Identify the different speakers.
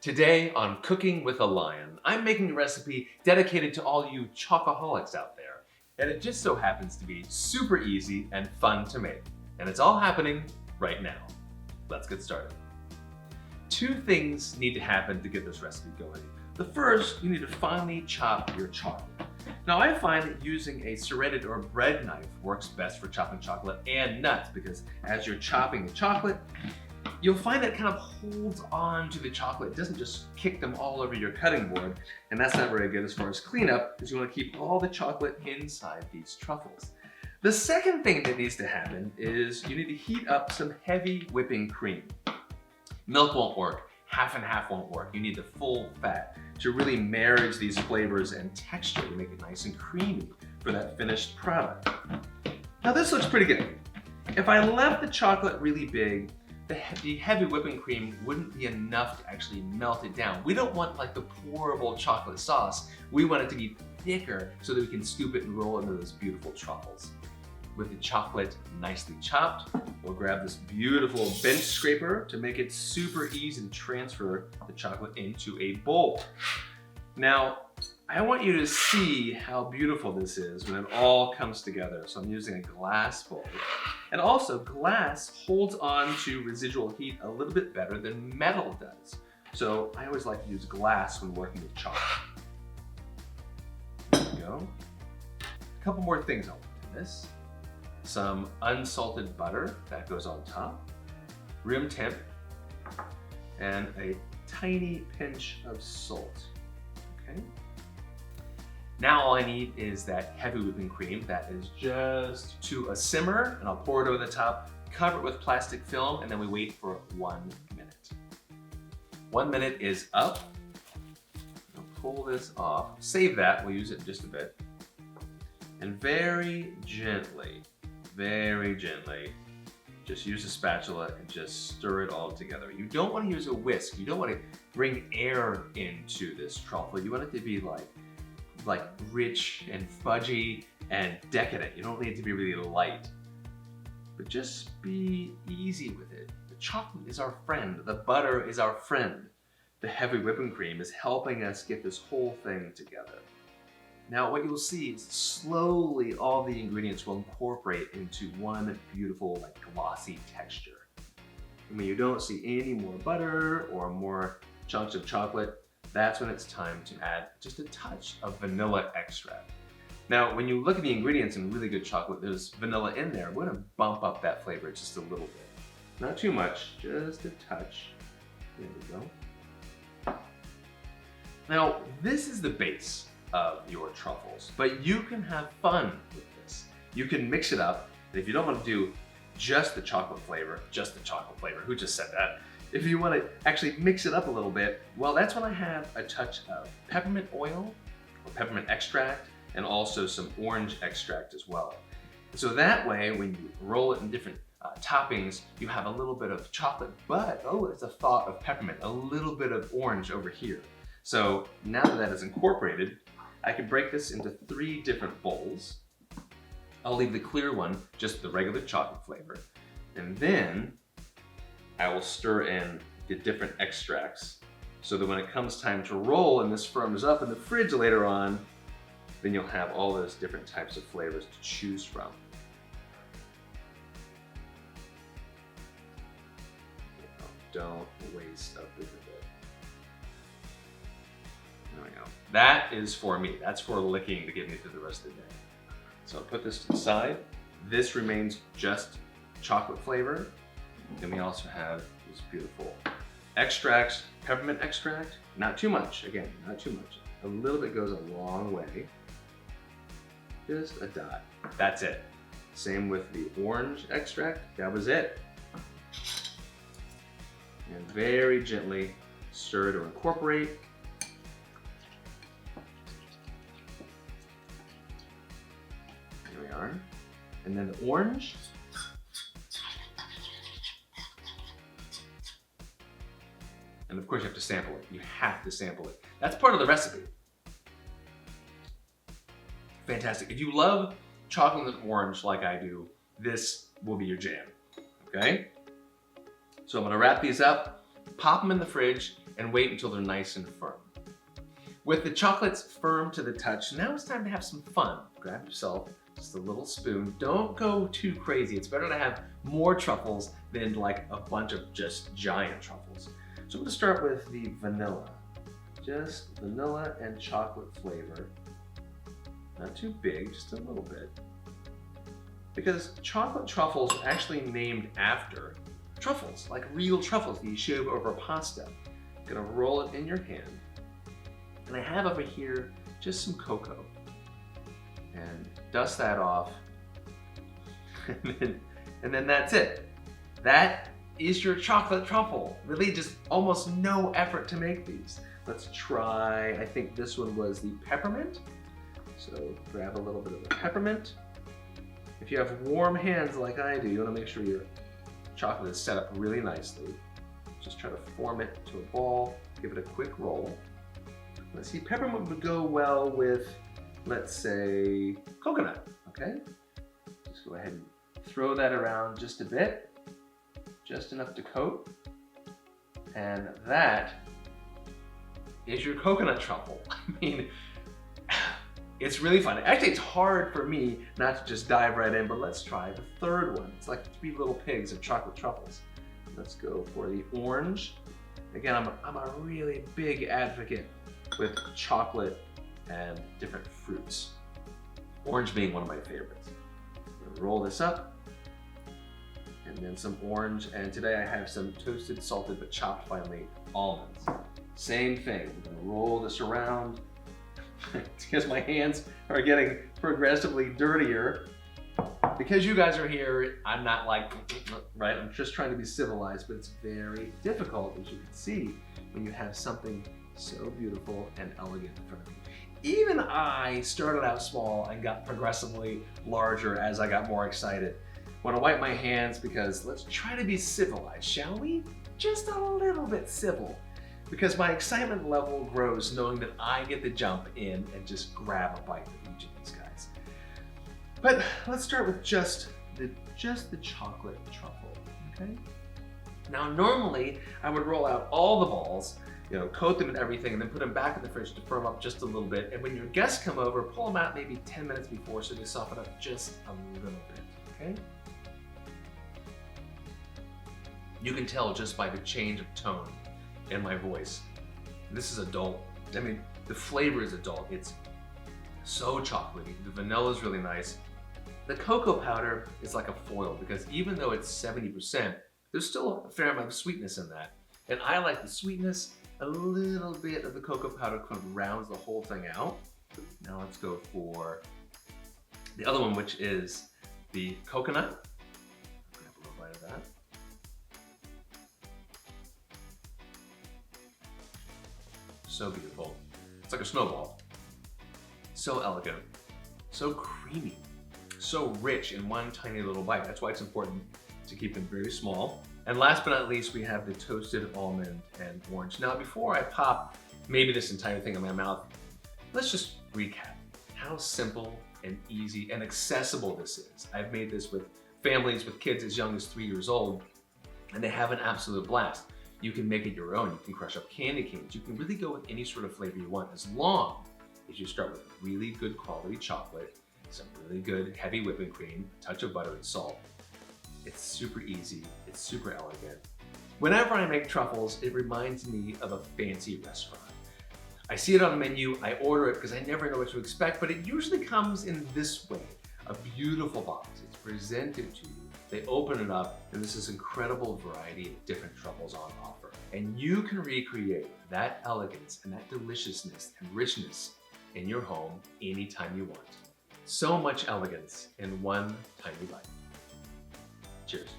Speaker 1: Today on Cooking with a Lion, I'm making a recipe dedicated to all you chocoholics out there. And it just so happens to be super easy and fun to make. And it's all happening right now. Let's get started. Two things need to happen to get this recipe going. The first, you need to finely chop your chocolate. Now I find that using a serrated or bread knife works best for chopping chocolate and nuts because as you're chopping the chocolate, you'll find that it kind of holds on to the chocolate. It doesn't just kick them all over your cutting board, and that's not very good as far as cleanup because you want to keep all the chocolate inside these truffles. The second thing that needs to happen is you need to heat up some heavy whipping cream. Milk won't work. Half and half won't work. You need the full fat to really marriage these flavors and texture to make it nice and creamy for that finished product. Now this looks pretty good. If I left the chocolate really big, the heavy whipping cream wouldn't be enough to actually melt it down. We don't want like the pourable chocolate sauce. We want it to be thicker so that we can scoop it and roll into those beautiful truffles. With the chocolate nicely chopped, we'll grab this beautiful bench scraper to make it super easy to transfer the chocolate into a bowl. Now, I want you to see how beautiful this is when it all comes together. So I'm using a glass bowl. And also, glass holds on to residual heat a little bit better than metal does. So I always like to use glass when working with chocolate. There we go. A couple more things I'll put in this. Some unsalted butter that goes on top, room temp, and a tiny pinch of salt. Okay. Now all I need is that heavy whipping cream that is just to a simmer, and I'll pour it over the top, cover it with plastic film, and then we wait for 1 minute. 1 minute is up. I'll pull this off. Save that, we'll use it in just a bit. And very gently, just use a spatula and just stir it all together. You don't want to use a whisk. You don't want to bring air into this truffle. You want it to be like rich and fudgy and decadent. You don't need it to be really light. But just be easy with it. The chocolate is our friend. The butter is our friend. The heavy whipping cream is helping us get this whole thing together. Now what you'll see is slowly all the ingredients will incorporate into one beautiful like glossy texture. And when you don't see any more butter or more chunks of chocolate, that's when it's time to add just a touch of vanilla extract. Now when you look at the ingredients in really good chocolate, there's vanilla in there. We're gonna bump up that flavor just a little bit. Not too much, just a touch. There we go. Now this is the base of your truffles, but you can have fun with this. You can mix it up, and if you don't want to do just the chocolate flavor, who just said that? If you want to actually mix it up a little bit, well, that's when I have a touch of peppermint oil or peppermint extract and also some orange extract as well. So that way, when you roll it in different toppings, you have a little bit of chocolate, but oh, it's a thought of peppermint, a little bit of orange over here. So now that that is incorporated, I can break this into 3 different bowls. I'll leave the clear one, just the regular chocolate flavor. And then I will stir in the different extracts so that when it comes time to roll and this firms up in the fridge later on, then you'll have all those different types of flavors to choose from. Don't waste a bit of it. There we go. That is for me. That's for licking to get me through the rest of the day. So I'll put this to the side. This remains just chocolate flavor. Then we also have these beautiful extracts, peppermint extract. Not too much, again, not too much. A little bit goes a long way. Just a dot. That's it. Same with the orange extract. That was it. And very gently stir to incorporate. There we are. And then the orange. And of course you have to sample it. You have to sample it. That's part of the recipe. Fantastic. If you love chocolate and orange like I do, this will be your jam, okay? So I'm gonna wrap these up, pop them in the fridge, and wait until they're nice and firm. With the chocolates firm to the touch, now it's time to have some fun. Grab yourself just a little spoon. Don't go too crazy. It's better to have more truffles than like a bunch of just giant truffles. So I'm gonna start with the vanilla. Just vanilla and chocolate flavor. Not too big, just a little bit. Because chocolate truffles are actually named after truffles, like real truffles that you shove over pasta. Gonna roll it in your hand. And I have over here just some cocoa. And dust that off. and then that's it. That is your chocolate truffle. Really just almost no effort to make these. Let's try, I think this one was the peppermint. So grab a little bit of the peppermint. If you have warm hands like I do, you wanna make sure your chocolate is set up really nicely. Just try to form it to a ball, give it a quick roll. Let's see, peppermint would go well with, let's say, coconut, okay? Just go ahead and throw that around just a bit, just enough to coat. And that is your coconut truffle. I mean, it's really fun. Actually, it's hard for me not to just dive right in, but let's try the third one. It's like 3 little pigs of chocolate truffles. Let's go for the orange. Again, I'm a really big advocate with chocolate and different fruits. Orange being one of my favorites. I'm gonna roll this up, and then some orange, and today I have some toasted, salted, but chopped finely almonds. Same thing, we're gonna roll this around because my hands are getting progressively dirtier. Because you guys are here, I'm not like, right? I'm just trying to be civilized, but it's very difficult, as you can see, when you have something so beautiful and elegant in front of you. Even I started out small and got progressively larger as I got more excited. I want to wipe my hands because let's try to be civilized, shall we? Just a little bit civil. Because my excitement level grows knowing that I get to jump in and just grab a bite of each of these guys. But let's start with just the chocolate truffle, okay? Now normally I would roll out all the balls, coat them and everything, and then put them back in the fridge to firm up just a little bit. And when your guests come over, pull them out maybe 10 minutes before so they soften up just a little bit, okay? You can tell just by the change of tone in my voice. This is adult. I mean, the flavor is adult. It's so chocolatey. The vanilla is really nice. The cocoa powder is like a foil because even though it's 70%, there's still a fair amount of sweetness in that. And I like the sweetness. A little bit of the cocoa powder kind of rounds the whole thing out. Now let's go for the other one, which is the coconut. Grab a little bite of that. So beautiful. It's like a snowball. So elegant, so creamy, so rich in one tiny little bite. That's why it's important to keep them very small. And last but not least, we have the toasted almond and orange. Now, before I pop maybe this entire thing in my mouth, let's just recap how simple and easy and accessible this is. I've made this with families with kids as young as 3 years old, and they have an absolute blast. You can make it your own. You can crush up candy canes. You can really go with any sort of flavor you want as long as you start with really good quality chocolate, some really good heavy whipping cream, a touch of butter and salt. It's super easy, it's super elegant. Whenever I make truffles, it reminds me of a fancy restaurant. I see it on the menu, I order it because I never know what to expect, but it usually comes in this way, a beautiful box. It's presented to you. They open it up, and this is incredible variety of different truffles on offer. And you can recreate that elegance and that deliciousness and richness in your home anytime you want. So much elegance in one tiny bite. Cheers.